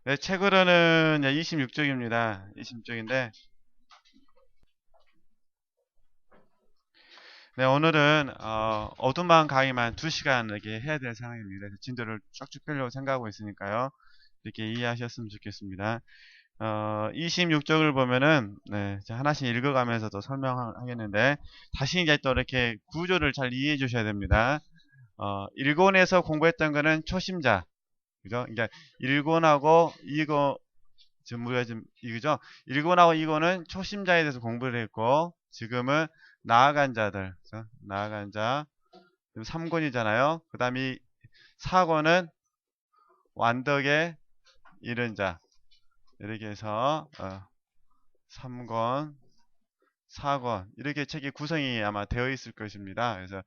네, 책으로는 26쪽입니다. 26쪽인데, 네, 오늘은 어둠만 강의만 2시간 이렇게 해야 될 상황입니다. 그래서 진도를 쭉쭉 빼려고 생각하고 있으니까요. 이렇게 이해하셨으면 좋겠습니다. 26쪽을 보면은 네, 자, 하나씩 읽어가면서 또 설명하겠는데 다시 이제 또 이렇게 구조를 잘 이해해 주셔야 됩니다. 일본에서 공부했던 거는 초심자, 그죠? 그러니까 일본하고 이거 지금 우리가 지금 이거죠. 1권하고 2권은 초심자에 대해서 공부를 했고 지금은 나아간 자들, 그죠? 나아간 자. 지금 3권이잖아요. 그 다음에 4권은 완덕에 이른 자. 이렇게 해서 3권, 4권 이렇게 책의 구성이 아마 되어 있을 것입니다. 그래서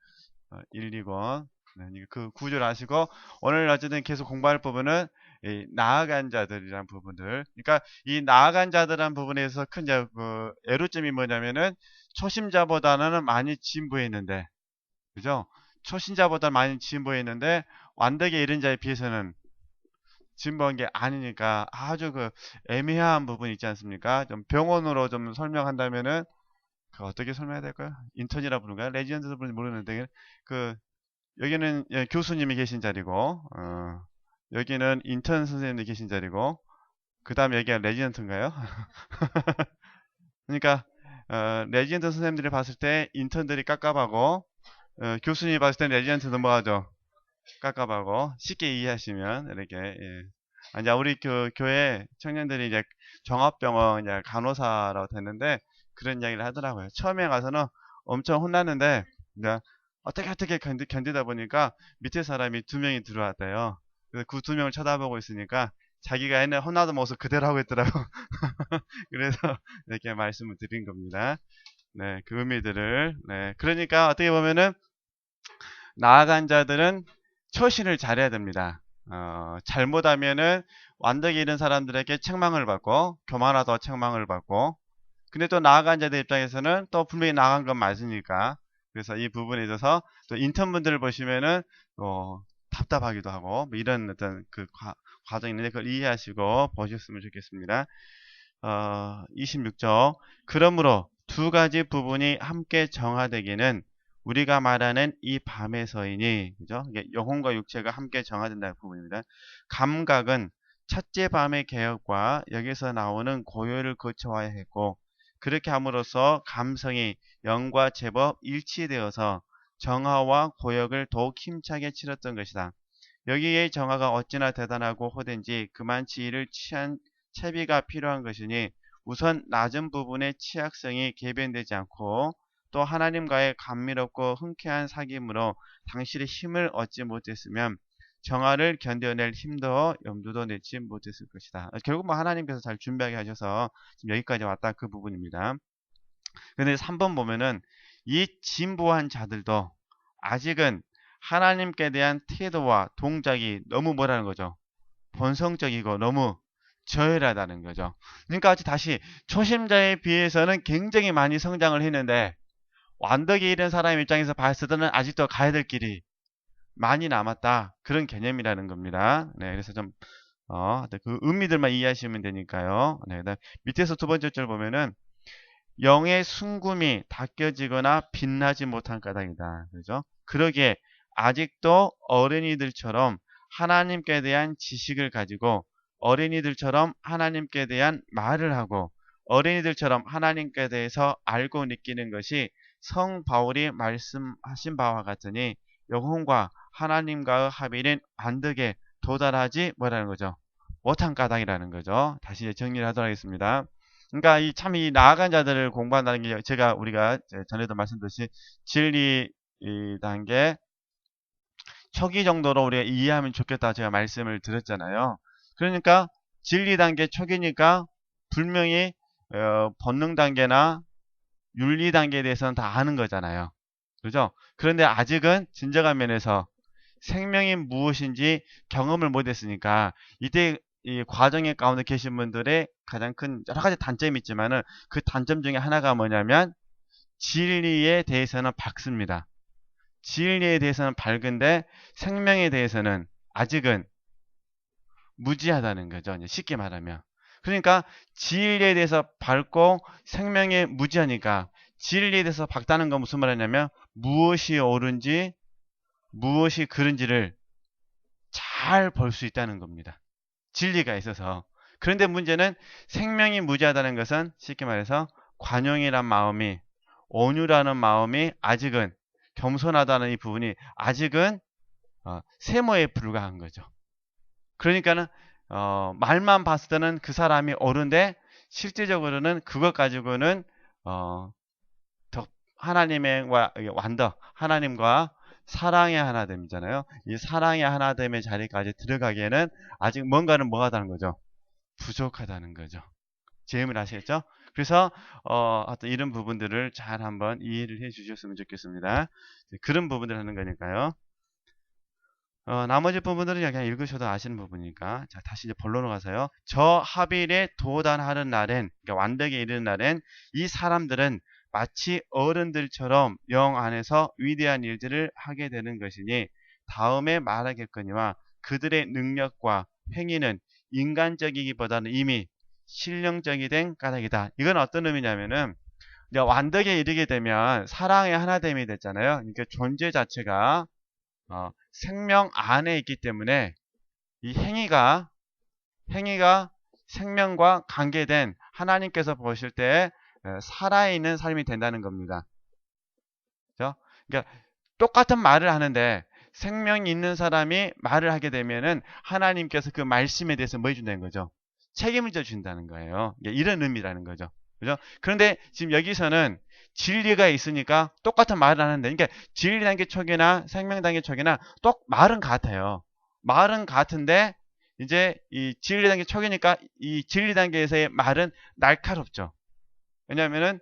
1, 2권 네, 그 구조를 아시고 오늘 어쨌든 계속 공부할 부분은 이 나아간 자들이란 부분들. 그러니까 이 나아간 자들이란 부분에서 큰 이제 그 애로점이 뭐냐면은 초심자보다는 많이 진보했는데, 그죠? 초심자보다 많이 진보했는데 완덕에 이른 자에 비해서는 진보한 게 아니니까 아주 그 애매한 부분이 있지 않습니까? 좀 병원으로 좀 설명한다면은 그 어떻게 설명해야 될까요? 인턴이라 부르는가요? 레지던트 부르는지 모르는데 그 여기는 교수님이 계신 자리고 여기는 인턴 선생님이 계신 자리고 그 다음에 여기가 레지던트인가요? 그러니까 레지던트 선생님들이 봤을 때 인턴들이 깝깝하고 교수님이 봤을 때 레지던트 넘어가죠. 깝깝하고 쉽게 이해하시면 이렇게 예. 이제 우리 교회 청년들이 이제 종합병원 이제 간호사라고 됐는데 그런 이야기를 하더라고요. 처음에 가서는 엄청 혼났는데 이제 어떻게 견디다 보니까 밑에 사람이 2명이 들어왔대요. 그래서 그 2명을 쳐다보고 있으니까 자기가 옛날 혼나던 모습 그대로 하고 있더라고. 그래서 이렇게 말씀을 드린 겁니다. 네, 그 의미들을. 네, 그러니까 어떻게 보면은 나아간 자들은 처신을 잘해야 됩니다. 잘못하면은 완덕이 이른 사람들에게 책망을 받고 교만하다고 책망을 받고 근데 또 나아간 자들 입장에서는 또 분명히 나아간 건 맞으니까 그래서 이 부분에 있어서 또 인턴분들을 보시면은 답답하기도 하고 뭐 이런 어떤 그 과정이 있는데 그걸 이해하시고 보셨으면 좋겠습니다. 26쪽. 그러므로 두 가지 부분이 함께 정화되기는 우리가 말하는 이 밤에서이니, 그죠? 이게 영혼과 육체가 함께 정화된다는 부분입니다. 감각은 첫째 밤의 개혁과 여기서 나오는 고요를 거쳐와야 했고, 그렇게 함으로써 감성이 영과 제법 일치되어서 정화와 고역을 더욱 힘차게 치렀던 것이다. 여기에 정화가 어찌나 대단하고 호된지 그만치 이를 취한 채비가 필요한 것이니 우선 낮은 부분의 취약성이 개변되지 않고 또 하나님과의 감미롭고 흔쾌한 사귐으로 당신의 힘을 얻지 못했으면 정화를 견뎌낼 힘도 염두도 내지 못했을 것이다. 결국 뭐 하나님께서 잘 준비하게 하셔서 지금 여기까지 왔다 그 부분입니다. 근데 3번 보면은 이 진보한 자들도 아직은 하나님께 대한 태도와 동작이 너무 뭐라는 거죠? 본성적이고 너무 저열하다는 거죠. 그러니까 다시 초심자에 비해서는 굉장히 많이 성장을 했는데 완덕이 이른 사람 입장에서 봤을 때는 아직도 가야 될 길이 많이 남았다. 그런 개념이라는 겁니다. 네, 그래서 좀 그 의미들만 이해하시면 되니까요. 네, 그다음 밑에서 2번째 줄 보면은 영의 순금이 닦여지거나 빛나지 못한 까닭이다. 그죠? 그러기에 아직도 어린이들처럼 하나님께 대한 지식을 가지고 어린이들처럼 하나님께 대한 말을 하고 어린이들처럼 하나님께 대해서 알고 느끼는 것이 성 바울이 말씀하신 바와 같으니 영혼과 하나님과의 합의는 안되게 도달하지 뭐라는 거죠. 못한 까닭이라는 거죠. 다시 정리를 하도록 하겠습니다. 그러니까 이 참 이 나아간 자들을 공부한다는 게 제가 우리가 전에도 말씀드렸듯이 진리 이 단계 초기 정도로 우리가 이해하면 좋겠다 제가 말씀을 드렸잖아요. 그러니까 진리 단계 초기니까 분명히 본능 단계나 윤리 단계에 대해서는 다 아는 거잖아요. 그죠? 그런데 아직은 진정한 면에서 생명이 무엇인지 경험을 못했으니까 이때 이 과정의 가운데 계신 분들의 가장 큰 여러 가지 단점이 있지만은 그 단점 중에 하나가 뭐냐면 진리에 대해서는 밝습니다. 진리에 대해서는 밝은데 생명에 대해서는 아직은 무지하다는 거죠. 이제 쉽게 말하면. 그러니까 진리에 대해서 밝고 생명에 무지하니까 진리에 대해서 밝다는 건 무슨 말이냐면 무엇이 옳은지 무엇이 그른지를 잘 볼 수 있다는 겁니다. 진리가 있어서. 그런데 문제는 생명이 무지하다는 것은 쉽게 말해서 관용이란 마음이 온유라는 마음이 아직은 겸손하다는 이 부분이 아직은 세모에 불과한 거죠. 그러니까는 말만 봤을 때는 그 사람이 옳은데 실제적으로는 그것 가지고는 더 하나님의 완더 하나님과 사랑의 하나됨이잖아요. 이 사랑의 하나됨의 자리까지 들어가기에는 아직 뭔가는 뭐하다는 거죠? 부족하다는 거죠. 제 의미를 아시겠죠? 그래서 하여튼 이런 부분들을 잘 한번 이해를 해 주셨으면 좋겠습니다. 그런 부분들 하는 거니까요. 나머지 부분들은 그냥 읽으셔도 아시는 부분이니까. 자, 다시 이제 본론으로 가서요. 저 하빌에 도단하는 날엔, 그러니까 완덕에 이르는 날엔 이 사람들은 마치 어른들처럼 영 안에서 위대한 일들을 하게 되는 것이니 다음에 말하겠거니와 그들의 능력과 행위는 인간적이기보다는 이미 신령적이 된 까닭이다. 이건 어떤 의미냐면은 이제 완덕에 이르게 되면 사랑의 하나됨이 됐잖아요. 그러니까 존재 자체가 생명 안에 있기 때문에 이 행위가 생명과 관계된 하나님께서 보실 때 살아있는 삶이 된다는 겁니다. 그죠? 그러니까 똑같은 말을 하는데 생명이 있는 사람이 말을 하게 되면은 하나님께서 그 말씀에 대해서 뭐 해준다는 거죠? 책임을 져준다는 거예요. 이런 의미라는 거죠. 그죠? 그런데 지금 여기서는 진리가 있으니까 똑같은 말을 하는데, 그러니까 진리 단계 촉이나 생명 단계 촉이나 말은 같아요. 말은 같은데, 이제 이 진리 단계 촉이니까 이 진리 단계에서의 말은 날카롭죠. 왜냐면은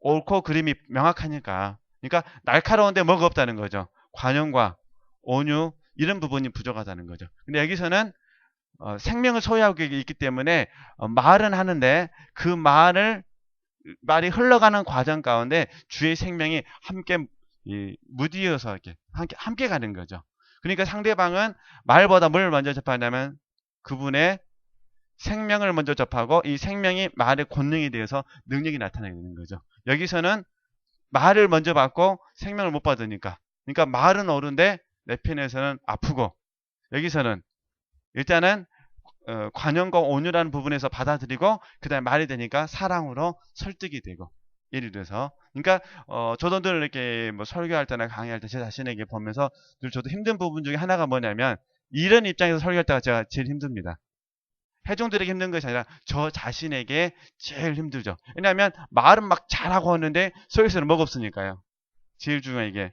옳고 그름이 명확하니까. 그러니까 날카로운데 뭐가 없다는 거죠. 관용과 온유 이런 부분이 부족하다는 거죠. 근데 여기서는 생명을 소유하고 있기 때문에 말은 하는데 그 말이 흘러가는 과정 가운데 주의 생명이 함께 무디어서 이렇게 함께 가는 거죠. 그러니까 상대방은 말보다 뭘 먼저 접하냐면 그분의 생명을 먼저 접하고 이 생명이 말의 권능에 대해서 능력이 나타나는 거죠. 여기서는 말을 먼저 받고 생명을 못 받으니까. 그러니까 말은 옳은데 내 편에서는 아프고 여기서는 일단은 관용과 온유라는 부분에서 받아들이고 그 다음에 말이 되니까 사랑으로 설득이 되고 예를 들어서 그러니까 저도 늘 이렇게 뭐 설교할 때나 강의할 때 제 자신에게 보면서 늘 저도 힘든 부분 중에 하나가 뭐냐면 이런 입장에서 설교할 때가 제가 제일 힘듭니다. 회중들에게 힘든 것이 아니라 저 자신에게 제일 힘들죠. 왜냐하면 말은 막 잘하고 하는데 속에서는 뭐가 없으니까요. 제일 중요한 이게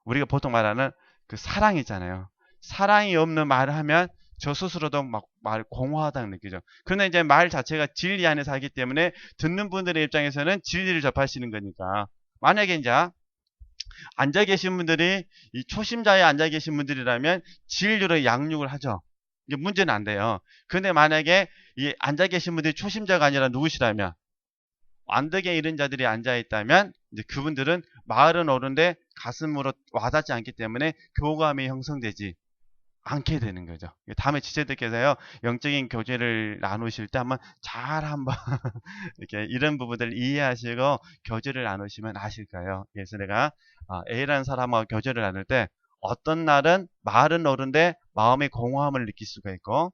우리가 보통 말하는 그 사랑이 있잖아요. 사랑이 없는 말을 하면 저 스스로도 막 말 공허하다는 느끼죠. 그런데 이제 말 자체가 진리 안에서 하기 때문에 듣는 분들의 입장에서는 진리를 접하시는 거니까 만약에 이제 앉아 계신 분들이 이 초심자에 앉아 계신 분들이라면 진리로 양육을 하죠. 이게 문제는 안 돼요. 근데 만약에 이 앉아 계신 분들이 초심자가 아니라 누구시라면 완덕에 이른 자들이 앉아 있다면 이제 그분들은 말은 옳은데 가슴으로 와닿지 않기 때문에 교감이 형성되지 않게 되는 거죠. 다음에 지체들께서요 영적인 교제를 나누실 때 한번 이렇게 이런 부분들을 이해하시고 교제를 나누시면 아실 거예요. 그래서 내가 A라는 사람하고 교제를 나눌 때 어떤 날은 말은 옳은데 마음의 공허함을 느낄 수가 있고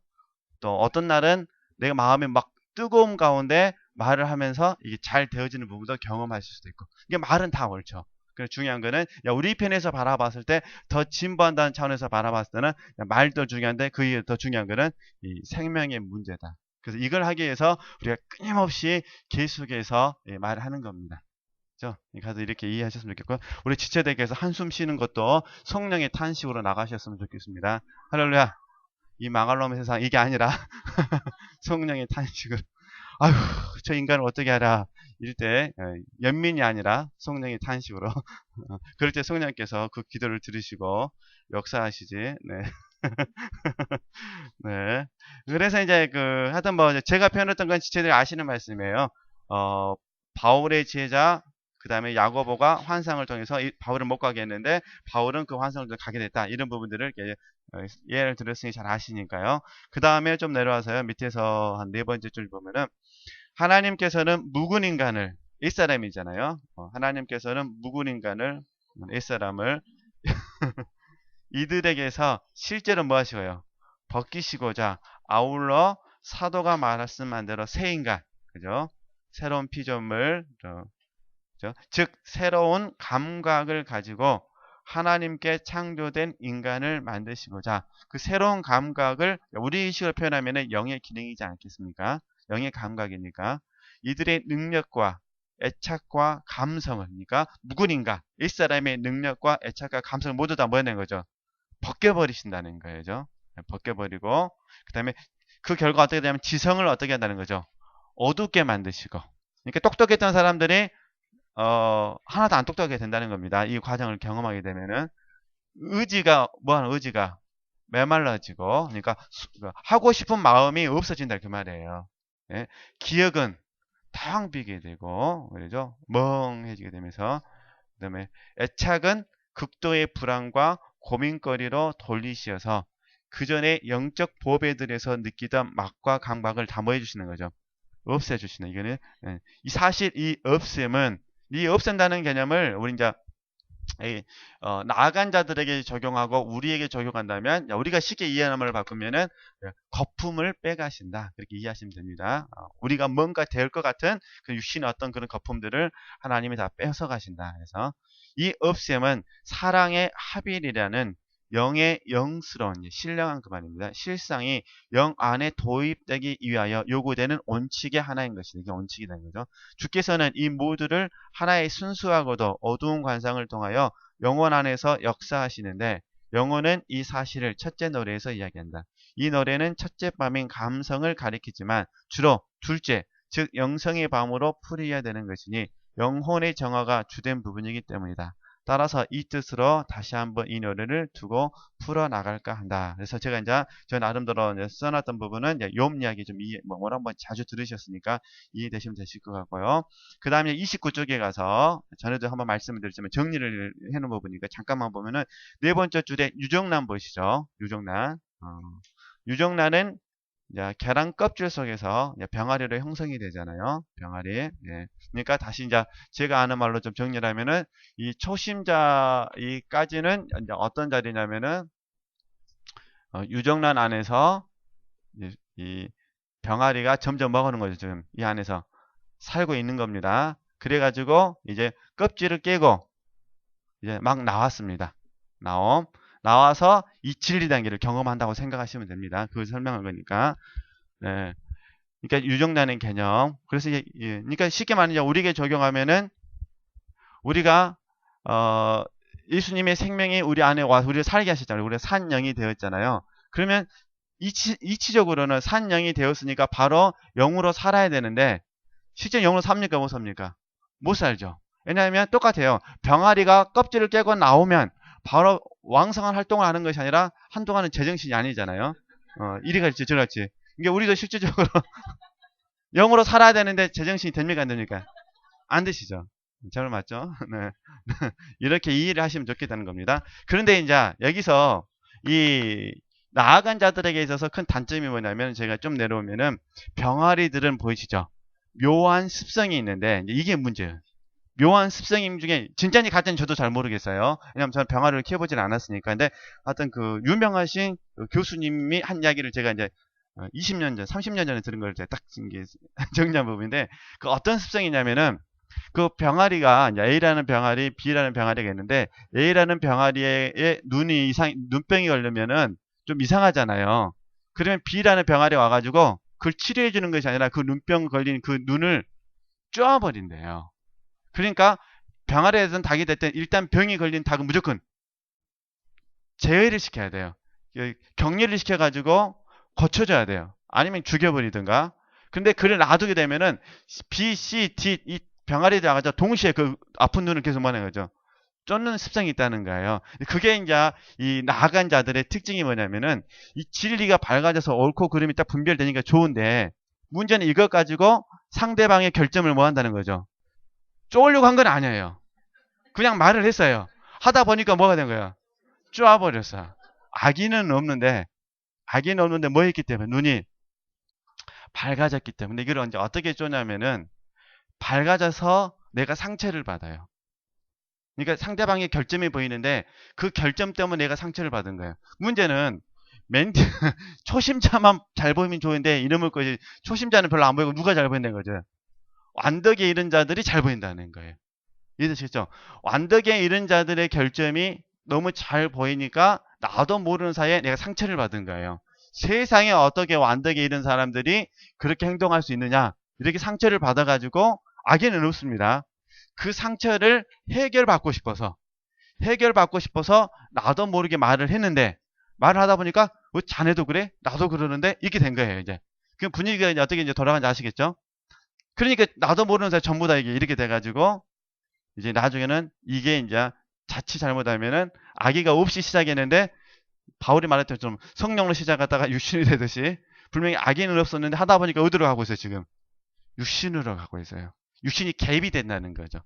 또 어떤 날은 내가 마음이 막 뜨거움 가운데 말을 하면서 이게 잘 되어지는 부분도 경험하실 수도 있고 이게 말은 다 옳죠. 그래서 중요한 거는 우리 편에서 바라봤을 때 더 진보한다는 차원에서 바라봤을 때는 말도 중요한데 그 이후 더 중요한 거는 이 생명의 문제다. 그래서 이걸 하기 위해서 우리가 끊임없이 계속해서 말을 하는 겁니다. 그죠? 가서 이렇게 이해하셨으면 좋겠고 우리 지체대께서 한숨 쉬는 것도 성령의 탄식으로 나가셨으면 좋겠습니다. 할렐루야. 이 망할 놈의 세상 이게 아니라 성령의 탄식을 아휴 저 인간을 어떻게 하라 이럴 때 연민이 아니라 성령의 탄식으로 그럴 때 성령께서 그 기도를 들으시고 역사하시지. 네. 네. 그래서 이제 하여튼 제가 표현했던 건 지체들이 아시는 말씀이에요. 바울의 제자 그 다음에 야고보가 환상을 통해서 바울은 못 가게 했는데 바울은 그 환상을 통해 가게 됐다. 이런 부분들을 예를 들었으니 잘 아시니까요. 그 다음에 좀 내려와서요. 밑에서 한 네 번째 줄 보면은 하나님께서는 묵은 인간을 옛사람이잖아요. 하나님께서는 묵은 인간을 옛사람을 이들에게서 실제로 뭐 하시고요? 벗기시고자 아울러 사도가 말씀한 대로 새 인간, 그죠? 새로운 피조물, 그죠? 즉 새로운 감각을 가지고 하나님께 창조된 인간을 만드시고자 그 새로운 감각을 우리식으로 표현하면 영의 기능이지 않겠습니까? 영의 감각이니까 이들의 능력과 애착과 감성을, 그러니까 묵은 인간, 일사람의 능력과 애착과 감성을 모두 다 뭐해낸 거죠? 벗겨버리신다는 거죠. 벗겨버리고 그 다음에 그 결과 어떻게 되냐면 지성을 어떻게 한다는 거죠. 어둡게 만드시고, 그러니까 똑똑했던 사람들이 하나도 안 똑똑하게 된다는 겁니다. 이 과정을 경험하게 되면은 의지가 뭐하는 의지가 메말라지고, 그러니까 하고 싶은 마음이 없어진다 그 말이에요. 예? 기억은 텅 비게 되고, 그러죠? 멍해지게 되면서, 그 다음에 애착은 극도의 불안과 고민거리로 돌리시어서 그 전에 영적 보배들에서 느끼던 맛과 감각을 다 뭐 해주시는 거죠? 없애주시는. 이거는 이 사실 이 없앰은 이 없앤다는 개념을 우리 이제 나아간 자들에게 적용하고 우리에게 적용한다면 우리가 쉽게 이해하는 말을 바꾸면은 거품을 빼가신다 그렇게 이해하시면 됩니다. 우리가 뭔가 될 것 같은 그 육신의 어떤 그런 거품들을 하나님이 다 빼서 가신다. 그래서 이 없앰은 사랑의 합일이라는 영의 영스러운 신령한 그 말입니다. 실상이 영 안에 도입되기 위하여 요구되는 원칙의 하나인 것이다. 이게 원칙이 되는 거죠. 주께서는 이 모두를 하나의 순수하고도 어두운 관상을 통하여 영혼 안에서 역사하시는데 영혼은 이 사실을 첫째 노래에서 이야기한다. 이 노래는 첫째 밤인 감성을 가리키지만 주로 둘째, 즉 영성의 밤으로 풀이해야 되는 것이니 영혼의 정화가 주된 부분이기 때문이다. 따라서 이 뜻으로 다시 한번 이 노래를 두고 풀어나갈까 한다. 그래서 제가 이제 저 나름대로 써놨던 부분은 욥 이야기 좀 뭐라 한번 자주 들으셨으니까 이해되시면 되실 것 같고요. 그 다음에 29쪽에 가서 전에도 한번 말씀을 드렸지만 정리를 해놓은 부분이니까 잠깐만 보면은 네 번째 줄에 유정란 보시죠. 유정란. 유정란은 계란 껍질 속에서 병아리로 형성이 되잖아요. 병아리. 예. 그러니까 다시 이제 제가 아는 말로 좀 정리를 하면은 이 초심자이까지는 이제 어떤 자리냐면은 유정란 안에서 이 병아리가 점점 먹어는 거죠. 지금 이 안에서 살고 있는 겁니다. 그래가지고 이제 껍질을 깨고 이제 막 나왔습니다. 나와서 이 진리 단계를 경험한다고 생각하시면 됩니다. 그걸 설명한 거니까. 네. 그러니까 유정란의 개념. 그래서 그러니까 쉽게 말하면 우리에게 적용하면은 우리가 예수님의 생명이 우리 안에 와서 우리를 살게 하셨잖아요. 우리가 산 영이 되었잖아요. 그러면 이치적으로는 산 영이 되었으니까 바로 영으로 살아야 되는데 실제 영으로 삽니까? 못 삽니까? 못 살죠. 왜냐하면 똑같아요. 병아리가 껍질을 깨고 나오면 바로 왕성한 활동을 하는 것이 아니라 한동안은 제정신이 아니잖아요. 이리 갈지 저리 갈지. 이게 우리도 실질적으로 영으로 살아야 되는데 제정신이 됩니까? 안 됩니까? 안 되시죠. 잘 맞죠? 네. 이렇게 이해를 하시면 좋겠다는 겁니다. 그런데 이제 여기서 이 나아간 자들에게 있어서 큰 단점이 뭐냐면 제가 좀 내려오면은 병아리들은 보이시죠? 묘한 습성이 있는데 이게 문제예요. 묘한 습성 중에 진짜인지 가짜인지 저도 잘 모르겠어요. 왜냐면 저는 병아리를 키워보진 않았으니까. 근데 하여튼 그 유명하신 그 교수님이 한 이야기를 제가 이제 20년 전, 30년 전에 들은 걸 제가 딱 정리한 부분인데 그 어떤 습성이냐면은 그 병아리가 이제 A라는 병아리, B라는 병아리가 있는데 A라는 병아리의 눈병이 걸리면은 좀 이상하잖아요. 그러면 B라는 병아리 와가지고 그걸 치료해 주는 것이 아니라 그 눈병 걸린 그 눈을 쪼아버린대요. 그러니까 병아리에 든 닭이 됐든 일단 병이 걸린 닭은 무조건 제외를 시켜야 돼요. 격리를 시켜가지고 고쳐줘야 돼요. 아니면 죽여버리든가. 근데 그를 놔두게 되면은 B, C, D 이 병아리에 들어가서 동시에 그 아픈 눈을 계속 뭐하는 거죠. 쫓는 습성이 있다는 거예요. 그게 이제 이 나아간 자들의 특징이 뭐냐면은 이 진리가 밝아져서 옳고 그름이 딱 분별되니까 좋은데 문제는 이것 가지고 상대방의 결점을 뭐 한다는 거죠. 쪼으려고 한 건 아니에요. 그냥 말을 했어요. 하다 보니까 뭐가 된 거예요? 쪼아버렸어. 아기는 없는데 뭐 했기 때문에? 눈이 밝아졌기 때문에. 이걸 이제 어떻게 쪼냐면은, 밝아져서 내가 상처를 받아요. 그러니까 상대방의 결점이 보이는데 그 결점 때문에 내가 상처를 받은 거예요. 문제는 멘트 초심자만 잘 보이면 좋은데 이름을 거지, 초심자는 별로 안 보이고 누가 잘 보인다는 거죠? 완덕에 이른 자들이 잘 보인다는 거예요. 이해되시죠? 완덕에 이른 자들의 결점이 너무 잘 보이니까 나도 모르는 사이에 내가 상처를 받은 거예요. 세상에 어떻게 완덕에 이른 사람들이 그렇게 행동할 수 있느냐? 이렇게 상처를 받아가지고 악에는 없습니다. 그 상처를 해결받고 싶어서 나도 모르게 말을 했는데, 말을 하다 보니까 자네도 그래? 나도 그러는데 이렇게 된 거예요. 이제 그 분위기가 이제 어떻게 이제 돌아가는지 아시겠죠? 그러니까 나도 모르는 사이 전부 다 이게 이렇게 돼가지고 이제 나중에는 이게 이제 자칫 잘못하면은 아기가 없이 시작했는데, 바울이 말했던 좀 성령으로 시작하다가 육신이 되듯이 분명히 아기는 없었는데 하다 보니까 어디로 가고 있어요? 지금 육신으로 가고 있어요. 육신이 개입이 된다는 거죠.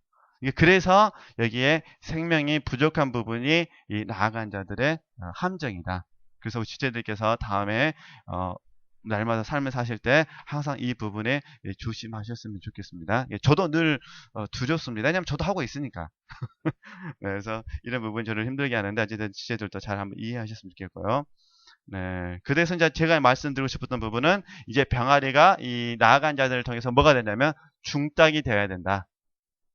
그래서 여기에 생명이 부족한 부분이 이 나아간 자들의 함정이다. 그래서 지체들께서 다음에 어, 날마다 삶을 사실 때 항상 이 부분에 조심하셨으면 좋겠습니다. 저도 늘 두렵습니다. 왜냐하면 저도 하고 있으니까. 그래서 이런 부분 저를 힘들게 하는데 어쨌든 지체들도 잘 한번 이해하셨으면 좋겠고요. 네. 그래서 이제 제가 말씀드리고 싶었던 부분은 이제 병아리가 이 나아간 자들을 통해서 뭐가 되냐면 중딱이 되어야 된다.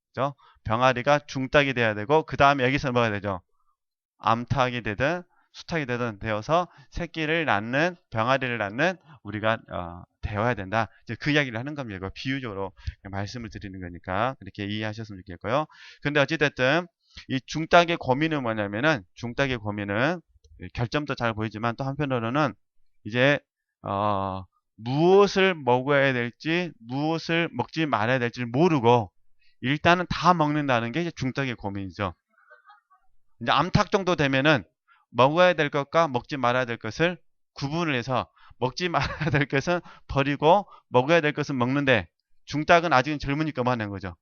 그죠? 병아리가 중딱이 돼야 되고 그 다음에 여기서 뭐가 되죠? 암탉이 되든 수탉이 되든 되어서 새끼를 낳는 병아리를 낳는 우리가 되어야 된다. 이제 그 이야기를 하는 겁니다. 이거 비유적으로 말씀을 드리는 거니까 그렇게 이해하셨으면 좋겠고요. 근데 어찌됐든 이 중딱의 고민은 뭐냐면은 중딱의 고민은 결점도 잘 보이지만 또 한편으로는 이제 무엇을 먹어야 될지 무엇을 먹지 말아야 될지 모르고 일단은 다 먹는다는 게 이제 중딱의 고민이죠. 이제 암탉 정도 되면은 먹어야 될 것과 먹지 말아야 될 것을 구분을 해서 먹지 말아야 될 것은 버리고 먹어야 될 것은 먹는데, 중딱은 아직은 젊으니까 뭐 하는 거죠?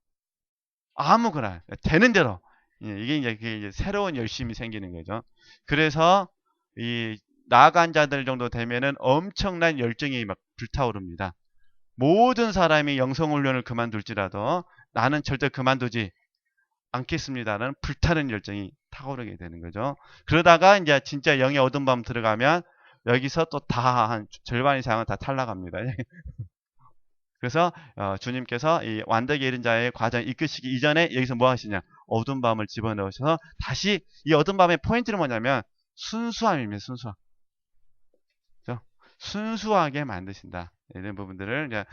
아무거나 되는 대로. 이게 이제 새로운 열심이 생기는 거죠. 그래서 이 나아간 자들 정도 되면은 엄청난 열정이 막 불타오릅니다. 모든 사람이 영성훈련을 그만둘지라도 나는 절대 그만두지 않겠습니다라는 불타는 열정이 타오르게 되는 거죠. 그러다가 이제 진짜 영의 어둠 밤 들어가면 여기서 또 다 한 절반 이상은 다 탈락합니다. 그래서 주님께서 이 완덕에 이른 자의 과정 이끄시기 이전에 여기서 뭐 하시냐? 어둠 밤을 집어넣으셔서 다시 이 어둠 밤의 포인트는 뭐냐면 순수함입니다. 순수함. 그렇죠? 순수하게 만드신다. 이런 부분들을 이제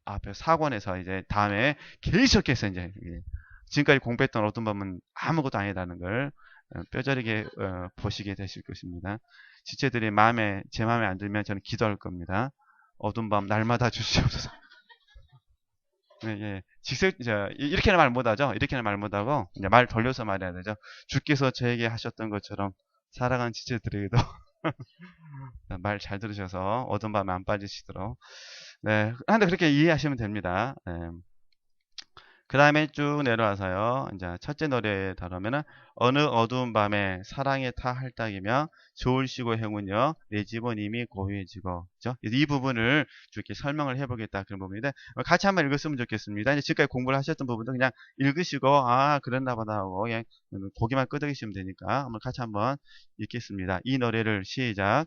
앞에 4권에서 이제 다음에 계속해서 이제 지금까지 공부했던 어떤 부분은 아무것도 아니다는 걸 뼈저리게 보시게 되실 것입니다. 지체들이 제 마음에 안 들면 저는 기도할 겁니다. 어두운 밤 날마다 주시옵소서. 네, 예. 이렇게는 말 못하죠. 이렇게는 말 못하고 이제 말 돌려서 말해야 되죠. 주께서 저에게 하셨던 것처럼 사랑하는 지체들에게도 말 잘 들으셔서 어두운 밤에 안 빠지시도록. 네, 근데 그렇게 이해하시면 됩니다. 네. 그 다음에 쭉 내려와서요. 이제 첫째 노래에 다루면은 어느 어두운 밤에 사랑의 타 할딱이며 좋을시고 행운여 내 집은 이미 고요해지고, 그죠? 이 부분을 쭉 이렇게 설명을 해보겠다 그런 부분인데 같이 한번 읽었으면 좋겠습니다. 이제 지금까지 공부를 하셨던 부분도 그냥 읽으시고 그랬나 보다 하고 그냥 고개만 끄덕이시면 되니까 한번 같이 한번 읽겠습니다. 이 노래를 시작.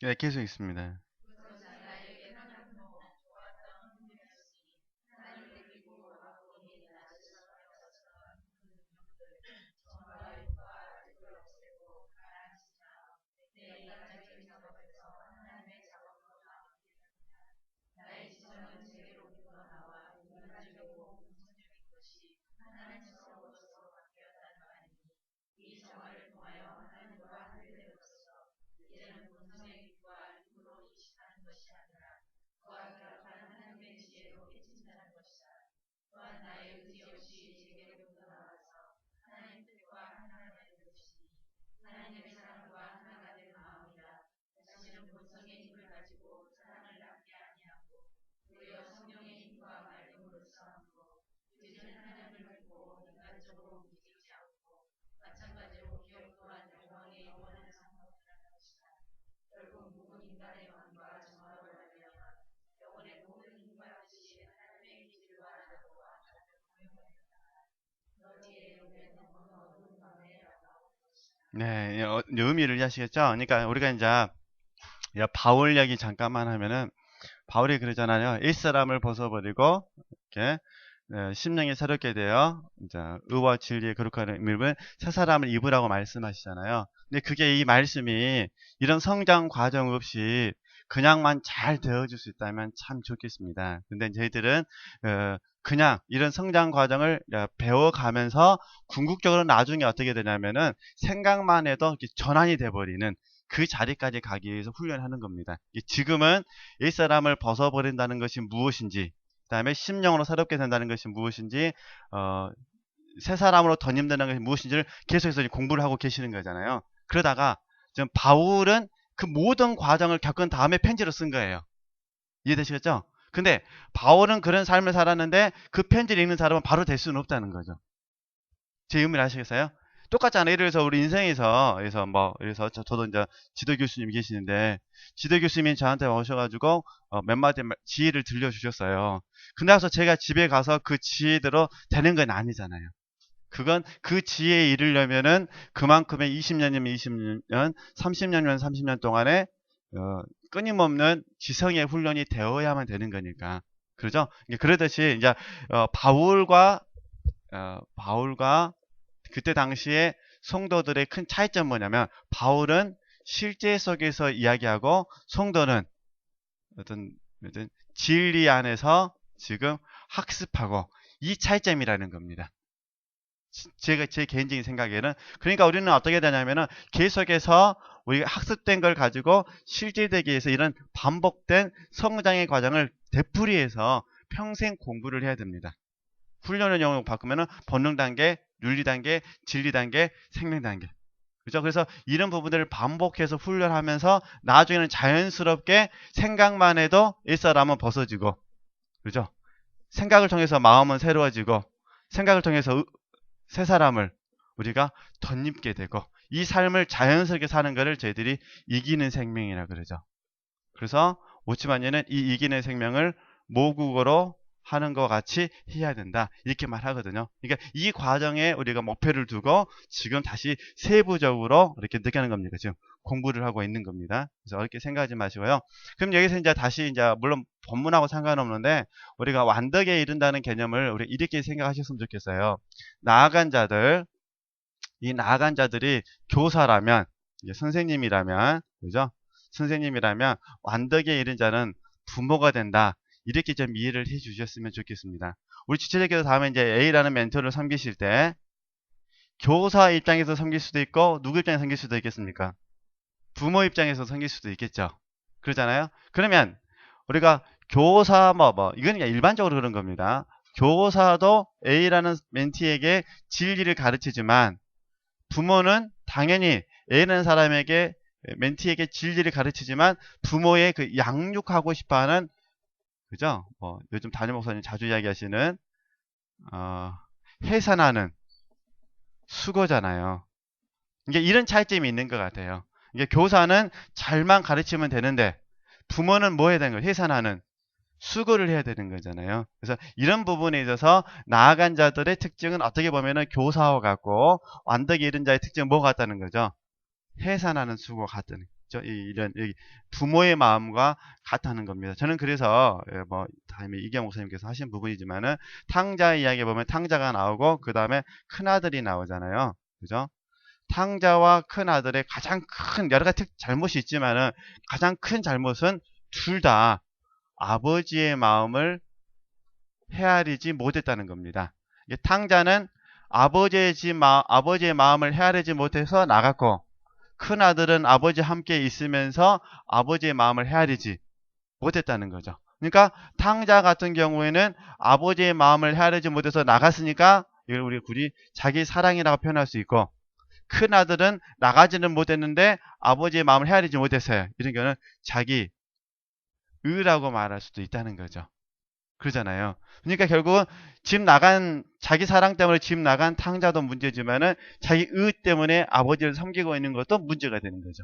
네, 계속 있습니다. 네, 의미를 이해하시겠죠? 그러니까 우리가 이제 바울 이야기 잠깐만 하면은 바울이 그러잖아요. 옛사람을 벗어버리고 이렇게 심령이 새롭게 되어 이제 의와 진리에 거룩한 의미를 새 사람을 입으라고 말씀하시잖아요. 근데 그게 이 말씀이 이런 성장 과정 없이 그냥만 잘 되어질 수 있다면 참 좋겠습니다. 근데 저희들은 그냥 이런 성장 과정을 배워가면서 궁극적으로 나중에 어떻게 되냐면은 생각만 해도 이렇게 전환이 돼버리는 그 자리까지 가기 위해서 훈련하는 겁니다. 지금은 옛사람을 벗어버린다는 것이 무엇인지, 그 다음에 심령으로 새롭게 된다는 것이 무엇인지, 새 사람으로 덧입는다는 것이 무엇인지를 계속해서 공부를 하고 계시는 거잖아요. 그러다가 지금 바울은 그 모든 과정을 겪은 다음에 편지로 쓴 거예요. 이해되시겠죠? 근데 바울은 그런 삶을 살았는데 그 편지를 읽는 사람은 바로 될 수는 없다는 거죠. 제 의미를 아시겠어요? 똑같잖아요. 예를 들어서 우리 인생에서, 그래서 저도 이제 지도 교수님 계시는데, 지도 교수님이 저한테 오셔가지고, 몇 마디 지혜를 들려주셨어요. 근데 나서 제가 집에 가서 그 지혜대로 되는 건 아니잖아요. 그건 그 지혜에 이르려면은 그만큼의 20년이면 20년, 30년이면 30년 동안에, 끊임없는 지성의 훈련이 되어야만 되는 거니까. 그러죠? 그러듯이, 이제, 바울과 그때 당시에 성도들의 큰 차이점 뭐냐면 바울은 실제 속에서 이야기하고 성도는 어떤 진리 안에서 지금 학습하고 이 차이점이라는 겁니다. 제가 제 개인적인 생각에는 그러니까 우리는 어떻게 되냐면은 계속해서 우리가 학습된 걸 가지고 실제되기 위해서 이런 반복된 성장의 과정을 되풀이해서 평생 공부를 해야 됩니다. 훈련을 영역으로 바꾸면은 본능 단계, 윤리 단계, 진리 단계, 생명 단계. 그죠? 그래서 이런 부분들을 반복해서 훈련하면서 나중에는 자연스럽게 생각만 해도 일사람은 벗어지고, 그죠? 생각을 통해서 마음은 새로워지고, 생각을 통해서 새 사람을 우리가 덧입게 되고, 이 삶을 자연스럽게 사는 것을 저희들이 이기는 생명이라 그러죠. 그래서 오치만녀는 이 이기는 생명을 모국어로 하는 것 같이 해야 된다. 이렇게 말하거든요. 그러니까 이 과정에 우리가 목표를 두고 지금 다시 세부적으로 이렇게 느끼는 겁니다. 지금 공부를 하고 있는 겁니다. 그래서 어렵게 생각하지 마시고요. 그럼 여기서 이제 다시 이제 물론 본문하고 상관없는데 우리가 완덕에 이른다는 개념을 우리 이렇게 생각하셨으면 좋겠어요. 나아간 자들, 이 나아간 자들이 교사라면, 선생님이라면, 그죠? 선생님이라면 완덕에 이른 자는 부모가 된다. 이렇게 좀 이해를 해 주셨으면 좋겠습니다. 우리 지체자께서 다음에 이제 A라는 멘토를 섬기실 때 교사 입장에서 섬길 수도 있고 누구 입장에서 섬길 수도 있겠습니까? 부모 입장에서 섬길 수도 있겠죠. 그러잖아요. 그러면 우리가 교사 이건 그냥 일반적으로 그런 겁니다. 교사도 A라는 멘티에게 진리를 가르치지만 부모는 당연히 A라는 사람에게 멘티에게 진리를 가르치지만 부모의 그 양육하고 싶어하는, 그죠? 요즘 담임 목사님 자주 이야기하시는 해산하는 수고잖아요. 이게 이런 차이점이 있는 것 같아요. 이게 교사는 잘만 가르치면 되는데 부모는 뭐 해야 되는 거예요? 해산하는 수고를 해야 되는 거잖아요. 그래서 이런 부분에 있어서 나아간 자들의 특징은 어떻게 보면은 교사와 같고 완덕이 이른 자의 특징은 뭐 같다는 거죠? 해산하는 수고 같다는 거죠. 이런 부모의 마음과 같다는 겁니다. 저는 그래서 다음에 이경 목사님께서 하신 부분이지만은 탕자 이야기 보면 탕자가 나오고 그 다음에 큰 아들이 나오잖아요. 그죠? 탕자와 큰 아들의 가장 큰 여러 가지 잘못이 있지만은 가장 큰 잘못은 둘 다 아버지의 마음을 헤아리지 못했다는 겁니다. 탕자는 아버지의 마음을 헤아리지 못해서 나갔고 큰 아들은 아버지 함께 있으면서 아버지의 마음을 헤아리지 못했다는 거죠. 그러니까 탕자 같은 경우에는 아버지의 마음을 헤아리지 못해서 나갔으니까 이걸 우리 굳이 자기 사랑이라고 표현할 수 있고, 큰 아들은 나가지는 못했는데 아버지의 마음을 헤아리지 못했어요. 이런 경우는 자기 의라고 말할 수도 있다는 거죠. 그러잖아요. 그러니까 결국은 집 나간, 자기 사랑 때문에 집 나간 탕자도 문제지만은 자기 의 때문에 아버지를 섬기고 있는 것도 문제가 되는 거죠.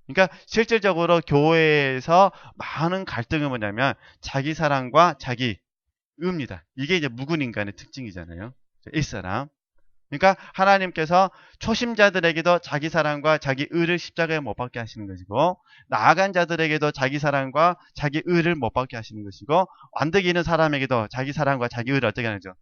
그러니까 실질적으로 교회에서 많은 갈등은 뭐냐면 자기 사랑과 자기 의입니다. 이게 이제 묵은 인간의 특징이잖아요. 일사람. 그러니까 하나님께서 초심자들에게도 자기 사랑과 자기 의를 십자가에 못 박게 하시는 것이고, 나아간 자들에게도 자기 사랑과 자기 의를 못 박게 하시는 것이고, 완득이 있는 사람에게도 자기 사랑과 자기 의를 어떻게 하는죠?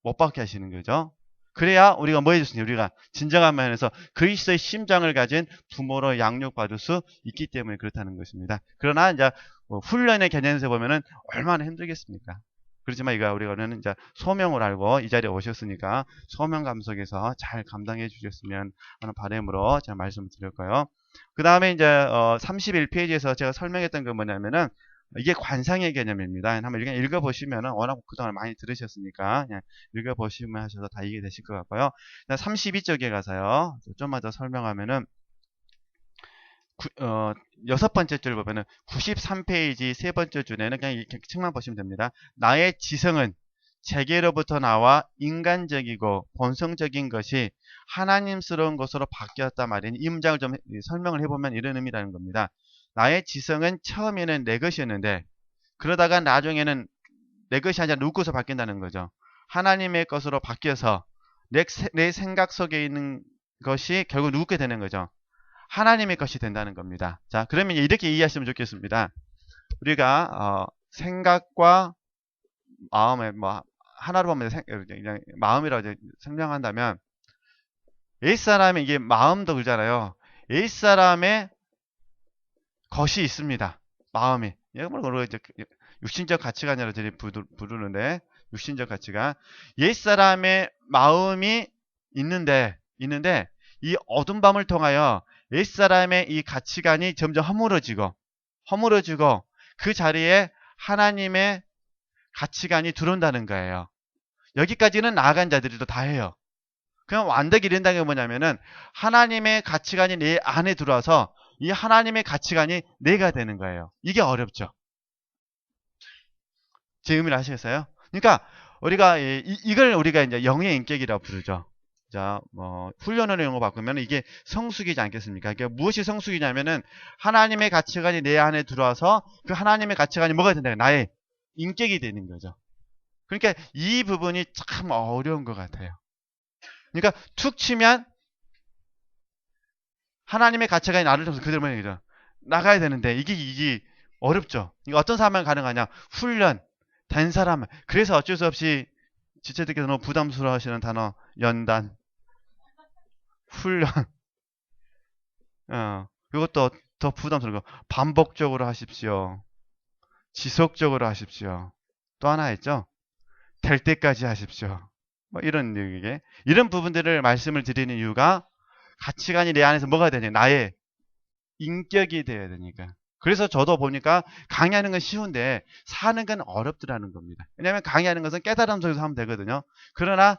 못 박게 하시는 거죠. 그래야 우리가 뭐 해줄 수 있냐? 우리가 진정한 면에서 그리스도의 심장을 가진 부모로 양육받을 수 있기 때문에 그렇다는 것입니다. 그러나 이제 뭐 훈련의 개념에서 보면은 얼마나 힘들겠습니까? 그렇지만 이거 우리가는 이제 소명을 알고 이 자리에 오셨으니까 소명 감속에서 잘 감당해 주셨으면 하는 바람으로 제가 말씀을 드렸고요. 그 다음에 이제 31페이지에서 제가 설명했던 건 뭐냐면은 이게 관상의 개념입니다. 한번 그냥 읽어보시면은 워낙 그동안 많이 들으셨으니까 그냥 읽어보시면 하셔서 다 이해되실 것 같고요. 32쪽에 가서요. 좀만 더 설명하면은 여섯 번째 줄 보면은 93페이지 세 번째 줄에는 그냥 이렇게 책만 보시면 됩니다. 나의 지성은 재계로부터 나와 인간적이고 본성적인 것이 하나님스러운 것으로 바뀌었단 말이니 이 문장을 좀 설명을 해보면 이런 의미라는 겁니다. 나의 지성은 처음에는 내 것이었는데 그러다가 나중에는 내 것이 아니라 누구 것으로 바뀐다는 거죠. 하나님의 것으로 바뀌어서 내 생각 속에 있는 것이 결국 누구 게 되는 거죠. 하나님의 것이 된다는 겁니다. 자, 그러면 이렇게 이해하시면 좋겠습니다. 우리가 생각과 마음에 뭐 하나로 보면 그냥 마음이라고 설명한다면 옛사람의 이게 마음도 그러잖아요. 옛사람의 것이 있습니다. 마음이. 이거 이제 육신적 가치관이라고 부르는데 육신적 가치관. 옛사람의 마음이 있는데 이 어둠 밤을 통하여 옛사람의 이 가치관이 점점 허물어지고 그 자리에 하나님의 가치관이 들어온다는 거예요. 여기까지는 나아간 자들도 다 해요. 그럼 완벽히 이른다는 게 뭐냐면은 하나님의 가치관이 내 안에 들어와서 이 하나님의 가치관이 내가 되는 거예요. 이게 어렵죠. 제 의미를 아시겠어요? 그러니까 우리가 이걸 우리가 이제 영의 인격이라고 부르죠. 자, 훈련을 이런 거 바꾸면 이게 성숙이지 않겠습니까? 그러니까 무엇이 성숙이냐면은 하나님의 가치관이 내 안에 들어와서 그 하나님의 가치관이 뭐가 된다? 나의 인격이 되는 거죠. 그러니까 이 부분이 참 어려운 것 같아요. 그러니까 툭 치면 하나님의 가치관이 나를 통해서 그대로 말이죠. 나가야 되는데 이게 어렵죠. 이거 어떤 사람만 가능하냐? 훈련 된 사람. 그래서 어쩔 수 없이 지체들께서 너무 부담스러워하시는 단어 연단, 훈련. 이것도 더 부담스러워. 반복적으로 하십시오. 지속적으로 하십시오. 또 하나 있죠. 될 때까지 하십시오. 뭐 이런 얘기게 이런 부분들을 말씀을 드리는 이유가 가치관이 내 안에서 뭐가 되냐? 나의 인격이 되어야 되니까. 그래서 저도 보니까 강의하는 건 쉬운데 사는 건 어렵더라는 겁니다. 왜냐하면 강의하는 것은 깨달음 속에서 하면 되거든요. 그러나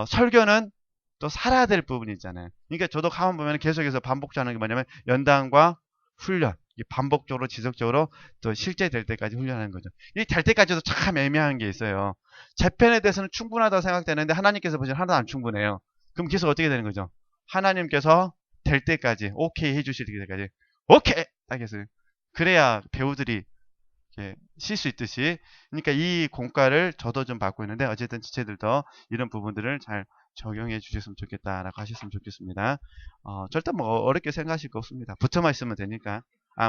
설교는 또 살아야 될 부분이 있잖아요. 그러니까 저도 가만 보면 계속해서 반복하는 게 뭐냐면 연단과 훈련, 반복적으로 지속적으로 또 실제 될 때까지 훈련하는 거죠. 이 될 때까지도 참 애매한 게 있어요. 제 편에 대해서는 충분하다고 생각되는데 하나님께서 보시면 하나도 안 충분해요. 그럼 계속 어떻게 되는 거죠? 하나님께서 될 때까지 오케이 해주실 때까지 오케이 하겠어요. 그래야 배우들이 쉴 수 있듯이. 그러니까 이 공과를 저도 좀 받고 있는데 어쨌든 지체들도 이런 부분들을 잘 적용해 주셨으면 좋겠다라고 하셨으면 좋겠습니다. 절대 뭐 어렵게 생각하실 거 없습니다. 붙어만 있으면 되니까.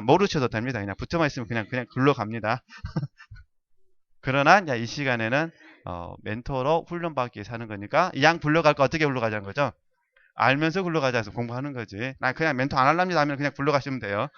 모르셔도 됩니다. 그냥 붙어만 있으면 그냥 글로 갑니다. 그러나 이제 이 시간에는 멘토로 훈련받기 위해서 하는 거니까 이 양 불러갈 거 어떻게 불러가자는 거죠? 알면서 굴러가자 해서 공부하는 거지. 나 그냥 멘토 안 할랍니다 하면 그냥 굴러가시면 돼요.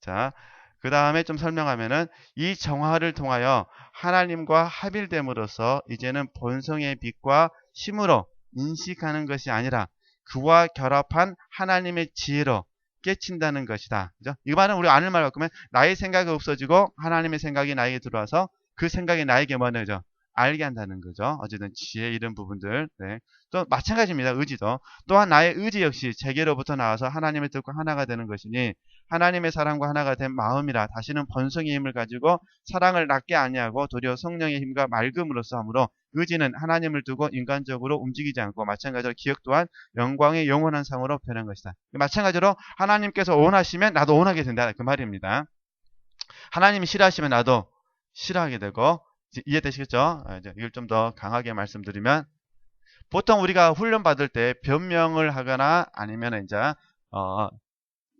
자, 그 다음에 좀 설명하면은 이 정화를 통하여 하나님과 합일됨으로써 이제는 본성의 빛과 힘으로 인식하는 것이 아니라 그와 결합한 하나님의 지혜로 깨친다는 것이다. 그죠? 이 말은 우리 아는 말 바꾸면 나의 생각이 없어지고 하나님의 생각이 나에게 들어와서 그 생각이 나에게 뭐죠? 알게 한다는 거죠. 어쨌든 지혜 이런 부분들. 네. 또 마찬가지입니다. 의지도. 또한 나의 의지 역시 제게로부터 나와서 하나님의 뜻과 하나가 되는 것이니 하나님의 사랑과 하나가 된 마음이라 다시는 번성의 힘을 가지고 사랑을 낳게 아니하고 도리어 성령의 힘과 맑음으로써 하므로 의지는 하나님을 두고 인간적으로 움직이지 않고 마찬가지로 기억 또한 영광의 영원한 상으로 변한 것이다. 마찬가지로 하나님께서 원하시면 나도 원하게 된다. 그 말입니다. 하나님이 싫어하시면 나도 싫어하게 되고 이해되시겠죠? 이제 이걸 좀 더 강하게 말씀드리면 보통 우리가 훈련 받을 때 변명을 하거나 아니면 이제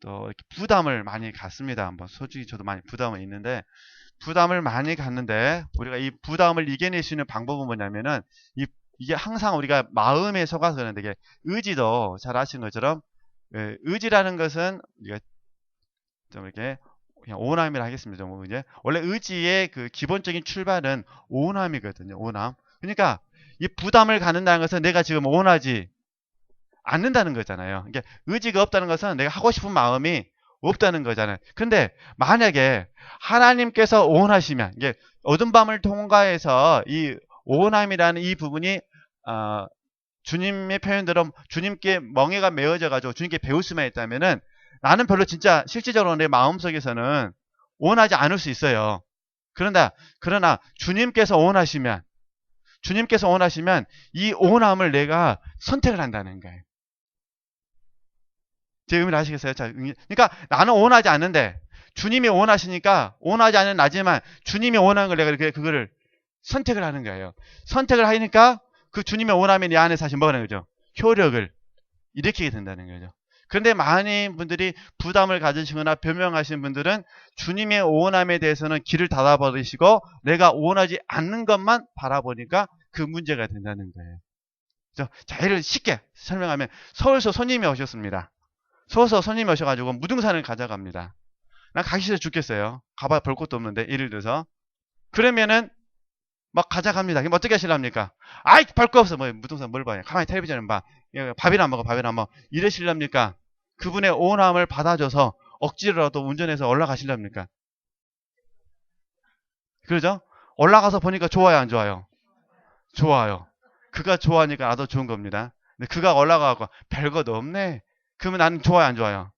또 이렇게 부담을 많이 갖습니다. 뭐 솔직히 저도 많이 부담은 있는데 부담을 많이 갖는데 우리가 이 부담을 이겨낼 수 있는 방법은 뭐냐면은 이게 항상 우리가 마음에 속아서 그러는데 이게 의지도 잘 아시는 것처럼 의지라는 것은 우리가 좀 이렇게 그냥 오남이라 하겠습니다. 뭐 이제 원래 의지의 그 기본적인 출발은 오남이거든요. 오남. 그러니까 이 부담을 갖는다는 것은 내가 지금 원하지 않는다는 거잖아요. 그러니까 의지가 없다는 것은 내가 하고 싶은 마음이 없다는 거잖아요. 근데 만약에 하나님께서 원하시면 이게 어둠 밤을 통과해서 이 오남이라는 이 부분이 주님의 표현대로 주님께 멍에가 메어져 가지고 주님께 배울 수만 있다면은 나는 별로 진짜 실질적으로 내 마음속에서는 원하지 않을 수 있어요. 그러나 주님께서 원하시면 이 원함을 내가 선택을 한다는 거예요. 제 의미를 아시겠어요? 자, 그러니까 나는 원하지 않는데 주님이 원하시니까 원하지 않는 나지만 주님이 원하는 걸 내가 그거를 선택을 하는 거예요. 선택을 하니까 그 주님의 원함이 내 안에 사실 뭐라는 거죠? 효력을 일으키게 된다는 거죠. 그런데 많은 분들이 부담을 가지시거나 변명하시는 분들은 주님의 원함에 대해서는 길을 닫아버리시고 내가 원하지 않는 것만 바라보니까 그 문제가 된다는 거예요. 자, 예를 쉽게 설명하면 서울서 손님이 오셨습니다. 서울서 손님이 오셔가지고 무등산을 가져갑니다. 난 가기 싫어 죽겠어요. 가봐야 볼 것도 없는데 예를 들어서 그러면은 막 가져갑니다. 그럼 어떻게 하실랍니까? 아이 볼 거 없어. 뭐 무등산 뭘 봐요. 가만히 텔레비전을 봐. 밥이나 먹어. 밥이나 먹어. 이러실랍니까? 그분의 원함을 받아줘서 억지로라도 운전해서 올라가실랍니까? 그러죠? 올라가서 보니까 좋아요 안 좋아요? 좋아요. 그가 좋아하니까 나도 좋은 겁니다. 근데 그가 올라가고 별것도 없네. 그러면 나는 좋아요 안 좋아요?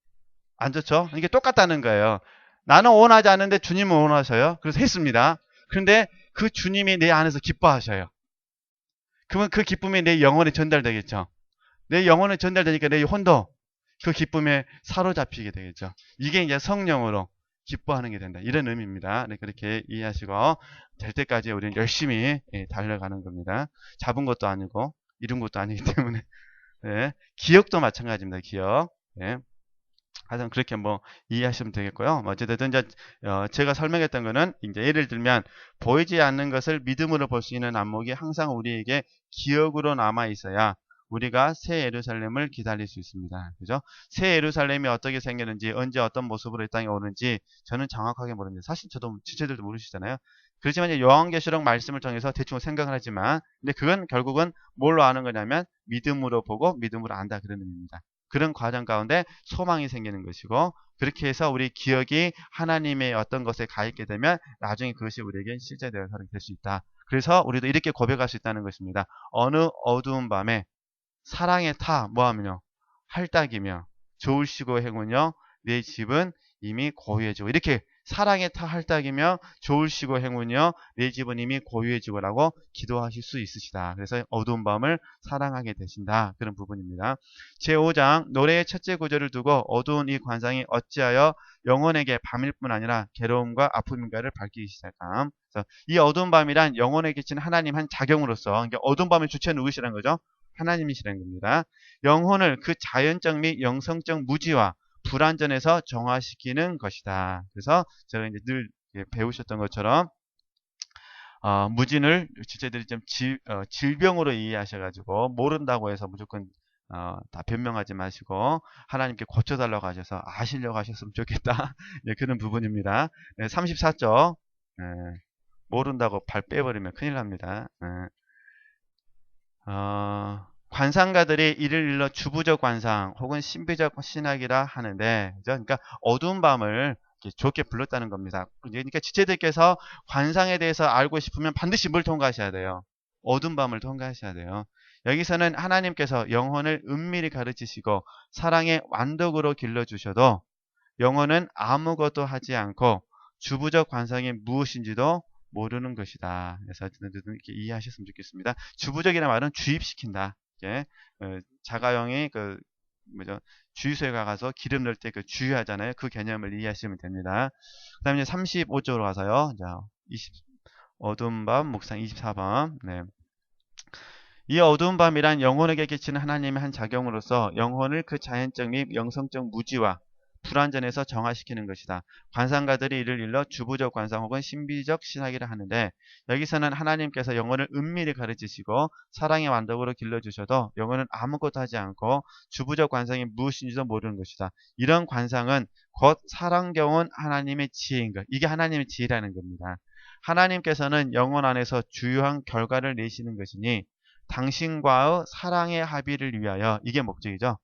안 좋죠? 이게 똑같다는 거예요. 나는 원하지 않는데 주님은 원하셔요. 그래서 했습니다. 그런데 그 주님이 내 안에서 기뻐하셔요. 그러면 그 기쁨이 내 영혼에 전달되겠죠. 내 영혼에 전달되니까 내 혼도 그 기쁨에 사로잡히게 되겠죠. 이게 이제 성령으로 기뻐하는 게 된다. 이런 의미입니다. 네, 그렇게 이해하시고 될 때까지 우리는 열심히 달려가는 겁니다. 잡은 것도 아니고 이룬 것도 아니기 때문에 네, 기억도 마찬가지입니다. 기억. 네. 하여튼 그렇게 뭐 이해하시면 되겠고요. 어쨌든 이제 제가 설명했던 거는 이제 예를 들면 보이지 않는 것을 믿음으로 볼 수 있는 안목이 항상 우리에게 기억으로 남아 있어야 우리가 새 예루살렘을 기다릴 수 있습니다. 그죠? 새 예루살렘이 어떻게 생겼는지 언제 어떤 모습으로 이 땅에 오는지 저는 정확하게 모릅니다. 사실 저도 지체들도 모르시잖아요. 그렇지만 이제 요한계시록 말씀을 통해서 대충 생각을 하지만 근데 그건 결국은 뭘로 아는 거냐면 믿음으로 보고 믿음으로 안다 그런 의미입니다. 그런 과정 가운데 소망이 생기는 것이고 그렇게 해서 우리 기억이 하나님의 어떤 것에 가 있게 되면 나중에 그것이 우리에게 실제되어 될 수 있다. 그래서 우리도 이렇게 고백할 수 있다는 것입니다. 어느 어두운 밤에 사랑의 타 뭐하면요 할딱이며 좋으시고 행운요 내 집은 이미 고요해지고 이렇게 사랑의 타 할딱이며 좋으시고 행운이요 내 집은 이미 고요해지고라고 기도하실 수 있으시다. 그래서 어두운 밤을 사랑하게 되신다. 그런 부분입니다. 제5장 노래의 첫째 구절을 두고 어두운 이 관상이 어찌하여 영혼에게 밤일 뿐 아니라 괴로움과 아픔인가를 밝히기 시작함. 그래서 이 어두운 밤이란 영혼에 끼친 하나님 한 작용으로서 그러니까 어두운 밤의 주체는 누구시라는 거죠? 하나님이시라는 겁니다. 영혼을 그 자연적 및 영성적 무지와 불완전에서 정화시키는 것이다. 그래서 제가 이제 늘 배우셨던 것처럼 무진을 주체들이 좀 질병으로 이해하셔가지고 모른다고 해서 무조건 다 변명하지 마시고 하나님께 고쳐달라고 하셔서 아시려고 하셨으면 좋겠다. 네, 그런 부분입니다. 네, 34쪽 모른다고 발 빼버리면 큰일 납니다. 관상가들이 이를 일러 주부적 관상 혹은 신비적 신학이라 하는데, 그죠? 그러니까 어두운 밤을 이렇게 좋게 불렀다는 겁니다. 그러니까 지체들께서 관상에 대해서 알고 싶으면 반드시 뭘 통과하셔야 돼요? 어두운 밤을 통과하셔야 돼요. 여기서는 하나님께서 영혼을 은밀히 가르치시고 사랑의 완독으로 길러주셔도 영혼은 아무것도 하지 않고 주부적 관상이 무엇인지도 모르는 것이다. 그래서 이렇게 이해하셨으면 좋겠습니다. 주부적이라는 말은 주입시킨다. 이렇게 자가용이 그 뭐죠? 주유소에 가서 기름 넣을 때 그 주유하잖아요. 그 개념을 이해하시면 됩니다. 그 다음에 이제 35쪽으로 가서요. 자, 어두운 밤 묵상 24번. 네. 이 어두운 밤이란 영혼에게 끼치는 하나님의 한 작용으로서 영혼을 그 자연적 및 영성적 무지와 불완전에서 정화시키는 것이다. 관상가들이 이를 일러 주부적 관상 혹은 신비적 신학이라 하는데, 여기서는 하나님께서 영혼을 은밀히 가르치시고 사랑의 완독으로 길러주셔도 영혼은 아무것도 하지 않고 주부적 관상이 무엇인지도 모르는 것이다. 이런 관상은 곧 사랑겨운 하나님의 지혜인 것. 이게 하나님의 지혜라는 겁니다. 하나님께서는 영혼 안에서 주요한 결과를 내시는 것이니 당신과의 사랑의 합의를 위하여, 이게 목적이죠.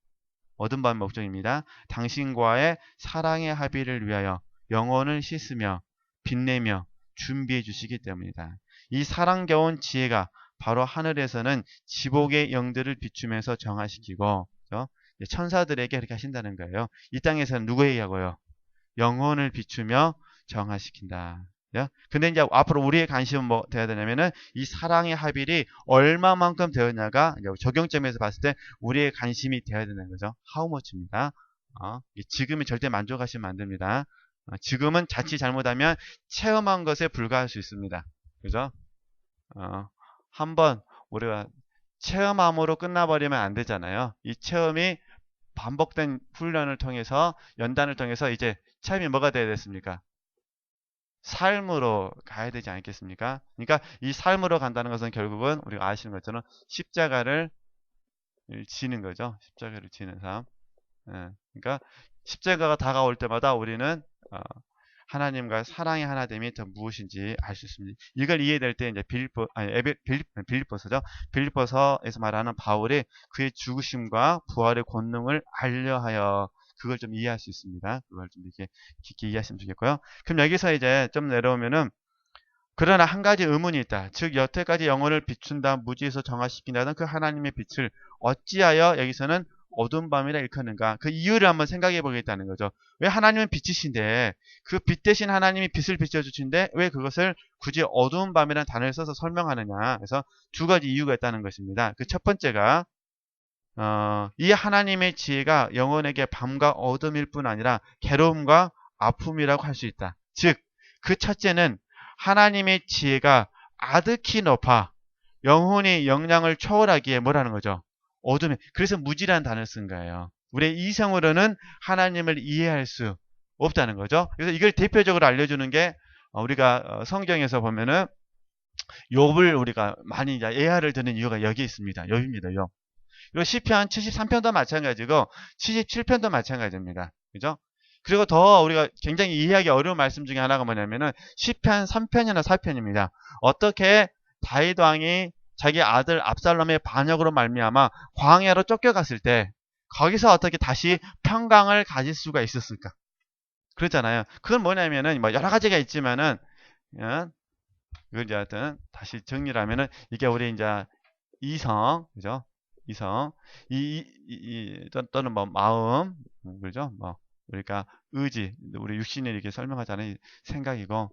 어둠 밤의 목적입니다. 당신과의 사랑의 합의를 위하여 영혼을 씻으며 빛내며 준비해 주시기 때문이다. 이 사랑겨운 지혜가 바로 하늘에서는 지복의 영들을 비추면서 정화시키고, 그렇죠? 천사들에게 그렇게 하신다는 거예요. 이 땅에서는 누구에게 하고요? 영혼을 비추며 정화시킨다. 근데 이제 앞으로 우리의 관심은 뭐 돼야 되냐면은 이 사랑의 합일이 얼마만큼 되었냐가 적용점에서 봤을 때 우리의 관심이 돼야 되는 거죠. How much입니다. 지금이 절대 만족하시면 안 됩니다. 지금은 자칫 잘못하면 체험한 것에 불과할 수 있습니다. 그죠? 한번 우리가 체험함으로 끝나버리면 안 되잖아요. 이 체험이 반복된 훈련을 통해서, 연단을 통해서 이제 체험이 뭐가 돼야 됐습니까? 삶으로 가야 되지 않겠습니까? 그러니까 이 삶으로 간다는 것은 결국은 우리가 아시는 것처럼 십자가를 지는 거죠. 십자가를 지는 삶. 그러니까 십자가가 다가올 때마다 우리는 하나님과 사랑의 하나됨이 더 무엇인지 알 수 있습니다. 이걸 이해될 때 이제 빌립보서죠. 빌립보서에서 말하는 바울이 그의 죽으심과 부활의 권능을 알려하여, 그걸 좀 이해할 수 있습니다. 그걸 좀 이렇게 깊게 이해하시면 좋겠고요. 그럼 여기서 이제 좀 내려오면은, 그러나 한 가지 의문이 있다. 즉 여태까지 영혼을 비춘다, 무지에서 정화시킨다던 그 하나님의 빛을 어찌하여 여기서는 어두운 밤이라 일컫는가? 그 이유를 한번 생각해 보겠다는 거죠. 왜 하나님은 빛이신데, 그 빛 대신 하나님이 빛을 비춰주신데 왜 그것을 굳이 어두운 밤이라는 단어를 써서 설명하느냐? 그래서 두 가지 이유가 있다는 것입니다. 그 첫 번째가 이 하나님의 지혜가 영혼에게 밤과 어둠일 뿐 아니라 괴로움과 아픔이라고 할 수 있다. 즉, 그 첫째는 하나님의 지혜가 아득히 높아 영혼의 역량을 초월하기에 뭐라는 거죠? 어둠에. 그래서 무지라는 단어를 쓴 거예요. 우리의 이성으로는 하나님을 이해할 수 없다는 거죠. 그래서 이걸 대표적으로 알려주는 게 우리가 성경에서 보면은 욥을 우리가 많이 이제 예화를 드는 이유가 여기 있습니다. 욥입니다. 욥. 그리고 시편 73편도 마찬가지고 77편도 마찬가지입니다. 그죠? 그리고 더 우리가 굉장히 이해하기 어려운 말씀 중에 하나가 뭐냐면은 시편 3편이나 4편입니다. 어떻게 다윗 왕이 자기 아들 압살롬의 반역으로 말미암아 광야로 쫓겨갔을 때 거기서 어떻게 다시 평강을 가질 수가 있었을까? 그렇잖아요. 그건 뭐냐면은 뭐 여러 가지가 있지만은 그걸 이제 하여튼 다시 정리를 하면은 이게 우리 이제 이성, 그죠? 이성, 또는 뭐 마음, 그죠? 뭐 우리가 의지, 우리 육신을 이렇게 설명하자는 생각이고,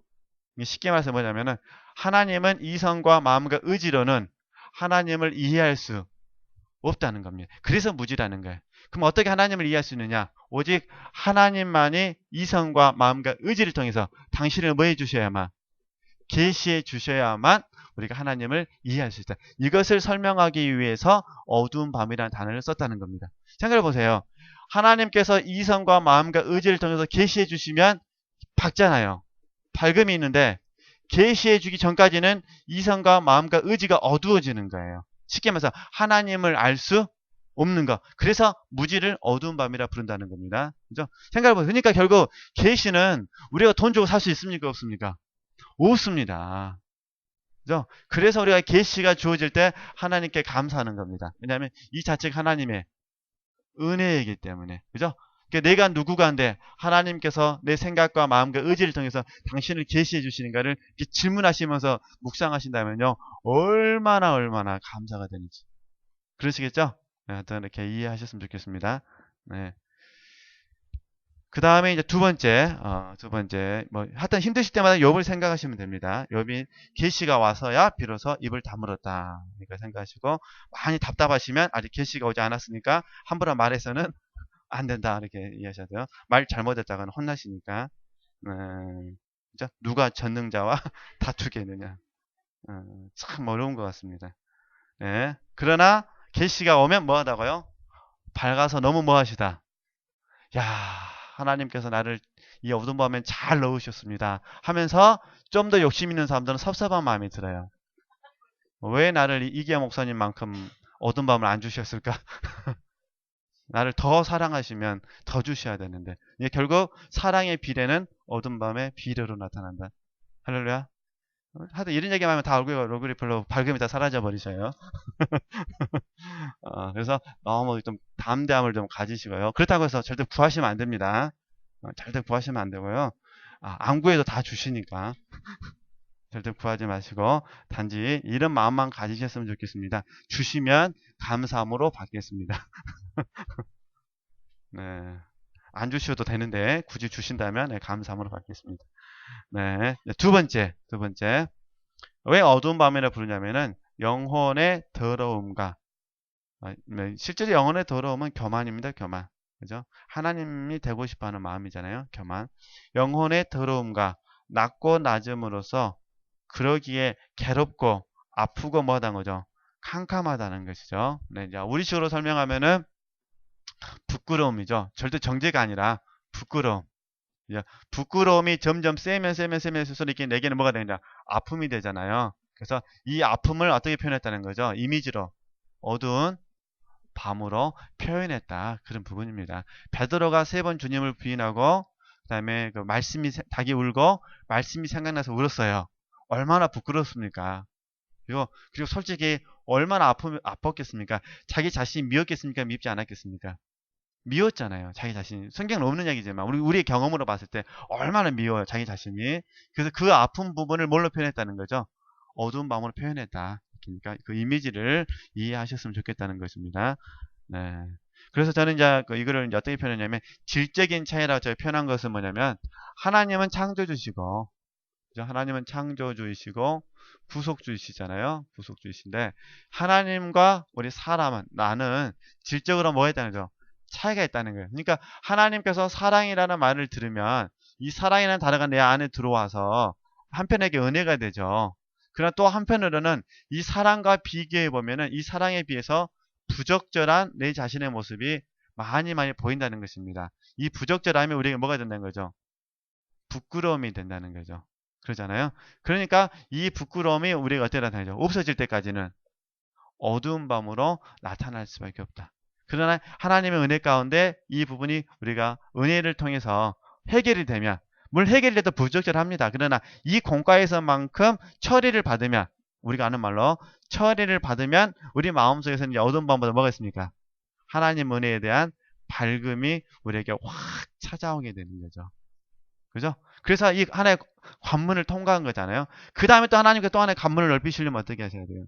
쉽게 말해서 뭐냐면은 하나님은 이성과 마음과 의지로는 하나님을 이해할 수 없다는 겁니다. 그래서 무지라는 거예요. 그럼 어떻게 하나님을 이해할 수 있느냐? 오직 하나님만이 이성과 마음과 의지를 통해서 당신을 뭐 해주셔야만, 계시해 주셔야만 우리가 하나님을 이해할 수 있다. 이것을 설명하기 위해서 어두운 밤이라는 단어를 썼다는 겁니다. 생각해 보세요. 하나님께서 이성과 마음과 의지를 통해서 계시해 주시면 밝잖아요. 밝음이 있는데 계시해 주기 전까지는 이성과 마음과 의지가 어두워지는 거예요. 쉽게 말해서 하나님을 알 수 없는 거. 그래서 무지를 어두운 밤이라 부른다는 겁니다. 그죠? 생각해 보세요. 그러니까 결국 계시는 우리가 돈 주고 살 수 있습니까? 없습니까? 없습니다. 그죠? 그래서 우리가 계시가 주어질 때 하나님께 감사하는 겁니다. 왜냐하면 이 자체가 하나님의 은혜이기 때문에. 그죠? 그러니까 내가 누구가인데 하나님께서 내 생각과 마음과 의지를 통해서 당신을 계시해 주시는가를 이렇게 질문하시면서 묵상하신다면요. 얼마나 감사가 되는지. 그러시겠죠? 네, 하여튼 이렇게 이해하셨으면 좋겠습니다. 네. 그 다음에 이제 두 번째, 하여튼 힘드실 때마다 욥을 생각하시면 됩니다. 욥이 계시가 와서야 비로소 입을 다물었다. 그러니까 생각하시고, 많이 답답하시면 아직 계시가 오지 않았으니까 함부로 말해서는 안 된다. 이렇게 이해하셔야 돼요. 말 잘못했다가는 혼나시니까. 그죠? 누가 전능자와 다투겠느냐. 참 어려운 것 같습니다. 네. 그러나 계시가 오면 뭐 하다고요? 밝아서 너무 뭐 하시다. 야, 하나님께서 나를 이 어두운 밤에 잘 넣으셨습니다. 하면서 좀 더 욕심 있는 사람들은 섭섭한 마음이 들어요. 왜 나를 이기아 목사님만큼 어두운 밤을 안 주셨을까? 나를 더 사랑하시면 더 주셔야 되는데. 결국 사랑의 비례는 어두운 밤의 비례로 나타난다. 할렐루야. 하여튼 이런 얘기만 하면 다 얼굴이 별로 밝음이 다 사라져 버리셔요. 그래서 너무 좀 담대함을 좀 가지시고요. 그렇다고 해서 절대 구하시면 안 됩니다. 절대 구하시면 안 되고요. 안 구해도 다 주시니까 절대 구하지 마시고 단지 이런 마음만 가지셨으면 좋겠습니다. 주시면 감사함으로 받겠습니다. 네. 안 주셔도 되는데 굳이 주신다면 네, 감사함으로 받겠습니다. 네. 두 번째. 왜 어두운 밤이라 부르냐면은 영혼의 더러움과 실제로 영혼의 더러움은 교만입니다. 교만. 그죠? 하나님이 되고 싶어하는 마음이잖아요. 교만. 영혼의 더러움과 낮고 낮음으로써 그러기에 괴롭고 아프고 뭐하다는 거죠. 캄캄하다는 것이죠. 네, 이제 우리식으로 설명하면은 부끄러움이죠. 절대 정죄가 아니라 부끄러움. 부끄러움이 점점 세면서 이렇게 내게는 뭐가 되느냐? 아픔이 되잖아요. 그래서 이 아픔을 어떻게 표현했다는 거죠? 이미지로 어두운 밤으로 표현했다. 그런 부분입니다. 베드로가 3번 주님을 부인하고 그다음에 그 말씀이 닭이 울고 말씀이 생각나서 울었어요. 얼마나 부끄럽습니까? 그리고 솔직히 얼마나 아팠겠습니까? 자기 자신이 미웠겠습니까? 밉지 않았겠습니까? 미웠잖아요. 자기 자신이. 성경은 없는 얘기지만 우리의 경험으로 봤을 때 얼마나 미워요. 자기 자신이. 그래서 그 아픈 부분을 뭘로 표현했다는 거죠? 어두운 밤으로 표현했다. 그러니까 그 이미지를 이해하셨으면 좋겠다는 것입니다. 네. 그래서 저는 이제 이거를 이제 어떻게 표현했냐면 질적인 차이라고 제가 표현한 것은 뭐냐면 하나님은 창조주시고 하나님은 창조주이시고 구속주이시잖아요. 구속주이신데 하나님과 우리 사람은 나는 질적으로 뭐 했다는 거죠? 차이가 있다는 거예요. 그러니까 하나님께서 사랑이라는 말을 들으면 이 사랑이라는 단어가 내 안에 들어와서 한편에게 은혜가 되죠. 그러나 또 한편으로는 이 사랑과 비교해 보면은 이 사랑에 비해서 부적절한 내 자신의 모습이 많이 보인다는 것입니다. 이 부적절함이 우리에게 뭐가 된다는 거죠? 부끄러움이 된다는 거죠. 그러잖아요. 그러니까 이 부끄러움이 우리가 어떻게 나타나죠? 없어질 때까지는 어두운 밤으로 나타날 수밖에 없다. 그러나 하나님의 은혜 가운데 이 부분이 우리가 은혜를 통해서 해결이 되면 물론 해결이 돼도 부적절합니다. 그러나 이 공과에서만큼 처리를 받으면 우리가 아는 말로 처리를 받으면 우리 마음속에서는 이제 어두운 밤보다 뭐가 있습니까? 하나님 은혜에 대한 밝음이 우리에게 확 찾아오게 되는 거죠. 그죠? 그래서 이 하나의 관문을 통과한 거잖아요. 그 다음에 또 하나님께 또 하나의 관문을 넓히시려면 어떻게 하셔야 돼요?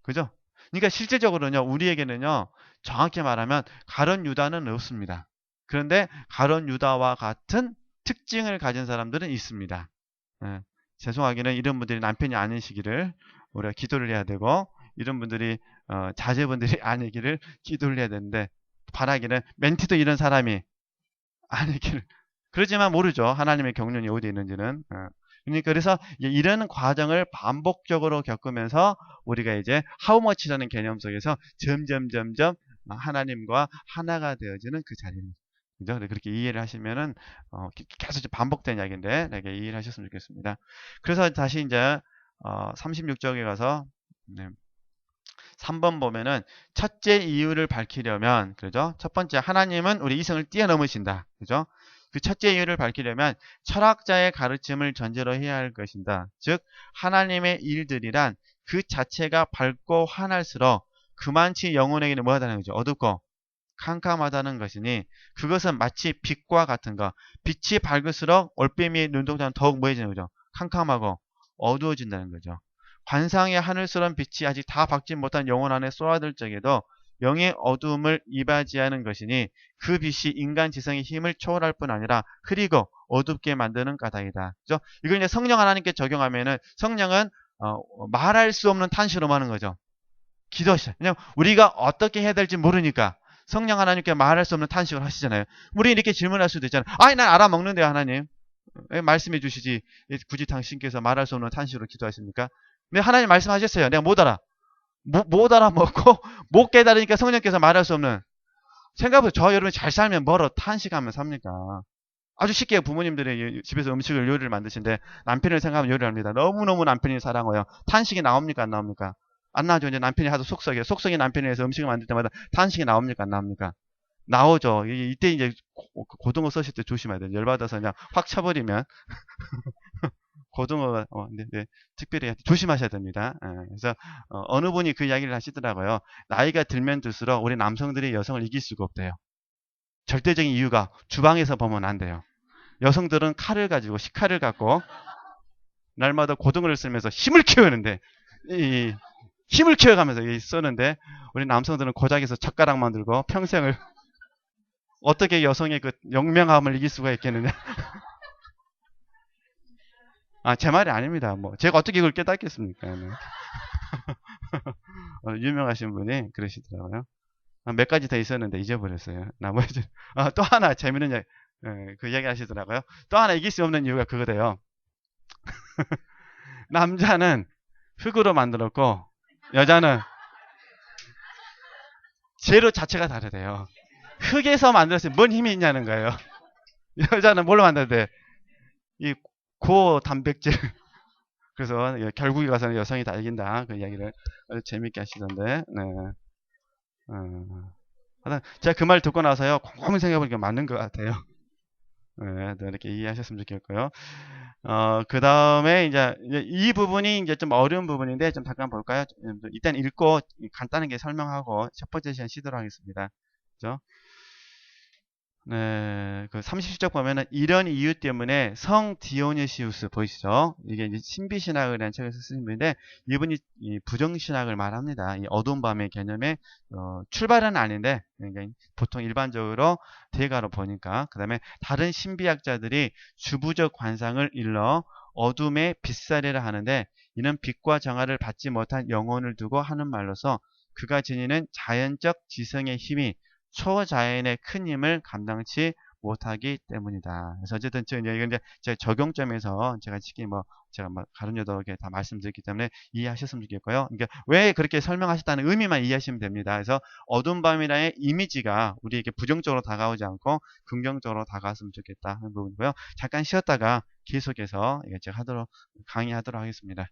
그죠? 그러니까 실질적으로는요, 우리에게는요, 정확히 말하면 가룟 유다는 없습니다. 그런데 가룟 유다와 같은 특징을 가진 사람들은 있습니다. 예, 죄송하기는 이런 분들이 남편이 아니시기를 우리가 기도를 해야 되고 이런 분들이 자제분들이 아니기를 기도를 해야 되는데 바라기는 멘티도 이런 사람이 아니기를 그러지만 모르죠. 하나님의 경륜이 어디 있는지는. 그러니까 그래서 이런 과정을 반복적으로 겪으면서 우리가 이제 하우머치라는 개념 속에서 점점 하나님과 하나가 되어지는 그 자리입니다. 그죠? 그렇게 이해를 하시면은 계속 반복된 이야기인데 이렇게 이해를 하셨으면 좋겠습니다. 그래서 다시 이제 36쪽에 가서 3번 보면은 첫째 이유를 밝히려면 그죠? 첫 번째 하나님은 우리 이성을 뛰어넘으신다. 그죠? 그 첫째 이유를 밝히려면 철학자의 가르침을 전제로 해야 할 것이다. 즉 하나님의 일들이란 그 자체가 밝고 환할수록 그만치 영혼에게는 뭐하다는 거죠? 어둡고 캄캄하다는 것이니 그것은 마치 빛과 같은 거. 빛이 밝을수록 올빼미의 눈동자는 더욱 뭐해지는 거죠? 캄캄하고 어두워진다는 거죠. 관상의 하늘스러운 빛이 아직 다 밝지 못한 영혼 안에 쏘아들 적에도 영의 어두움을 이바지하는 것이니 그 빛이 인간 지성의 힘을 초월할 뿐 아니라 흐리고 어둡게 만드는 까닭이다. 그죠? 이걸 이제 성령 하나님께 적용하면은 성령은 말할 수 없는 탄식으로 하는 거죠. 기도하시죠. 그냥 우리가 어떻게 해야 될지 모르니까 성령 하나님께 말할 수 없는 탄식을 하시잖아요. 우리 이렇게 질문할 수도 있잖아요. 아니 난 알아먹는데요 하나님. 말씀해 주시지 굳이 당신께서 말할 수 없는 탄식으로 기도하십니까? 근데 하나님 말씀하셨어요. 내가 못 알아. 못 알아먹고 못 깨달으니까 성령께서 말할 수 없는. 생각해보세요. 저 여러분이 잘 살면 뭐로 탄식하면 삽니까? 아주 쉽게 부모님들이 집에서 음식을 요리를 만드신데 남편을 생각하면 요리를 합니다. 너무너무 남편이 사랑해요. 탄식이 나옵니까 안 나옵니까? 안 나오죠. 이제 남편이 하도 속썩여요. 속썩이 남편이 해서 음식을 만들 때마다 탄식이 나옵니까 안 나옵니까? 나오죠. 이때 이제 고등어 써실 때 조심해야 돼요. 열받아서 그냥 확 쳐버리면 고등어가 네, 특별히 조심하셔야 됩니다. 그래서 어느 분이 그 이야기를 하시더라고요. 나이가 들면 들수록 우리 남성들이 여성을 이길 수가 없대요. 절대적인 이유가 주방에서 보면 안 돼요. 여성들은 칼을 가지고 식칼을 갖고 날마다 고등어를 쓸면서 힘을 키우는데 이 힘을 키워가면서 쓰는데 우리 남성들은 고작에서 젓가락만 들고 평생을 어떻게 여성의 그 영명함을 이길 수가 있겠느냐. 제 말이 아닙니다. 뭐 제가 어떻게 그걸 깨닫겠습니까? 유명하신 분이 그러시더라고요. 몇 가지 더 있었는데 잊어버렸어요. 나머지 또 하나 재미있는 그 이야기 하시더라고요. 또 하나 이길 수 없는 이유가 그거래요. 남자는 흙으로 만들었고 여자는 재료 자체가 다르대요. 흙에서 만들었을 때 뭔 힘이 있냐는 거예요. 여자는 뭘로 만들대? 이 고단백질. 그래서 결국에 가서는 여성이 다 이긴다. 그 이야기를 아주 재밌게 하시던데. 네. 제가 그 말 듣고 나서요. 곰곰이 생각해보니까 맞는 것 같아요. 네, 이렇게 이해하셨으면 좋겠고요. 그 다음에 이제 이 부분이 이제 좀 어려운 부분인데 좀 잠깐 볼까요? 일단 읽고 간단하게 설명하고 첫 번째 시간 쉬도록 하겠습니다. 그죠? 네, 그 30쪽 보면은 이런 이유 때문에 성 디오니시우스 보이시죠? 이게 이제 신비신학이라는 책에서 쓰신 분인데 이분이 이 부정신학을 말합니다. 이 어두운 밤의 개념의 출발은 아닌데 그러니까 보통 일반적으로 대가로 보니까 그 다음에 다른 신비학자들이 주부적 관상을 일러 어둠의 빛살이라 하는데 이는 빛과 정화를 받지 못한 영혼을 두고 하는 말로서 그가 지니는 자연적 지성의 힘이 초자연의 큰 힘을 감당치 못하기 때문이다. 그래서 어쨌든 이건 이제 제 적용점에서 제가 쉽게 제가 가른여도 이렇게 다 말씀드렸기 때문에 이해하셨으면 좋겠고요. 그러니까 왜 그렇게 설명하셨다는 의미만 이해하시면 됩니다. 그래서 어두운 밤이라의 이미지가 우리에게 부정적으로 다가오지 않고 긍정적으로 다가왔으면 좋겠다 하는 부분이고요. 잠깐 쉬었다가 계속해서 제가 강의하도록 하겠습니다.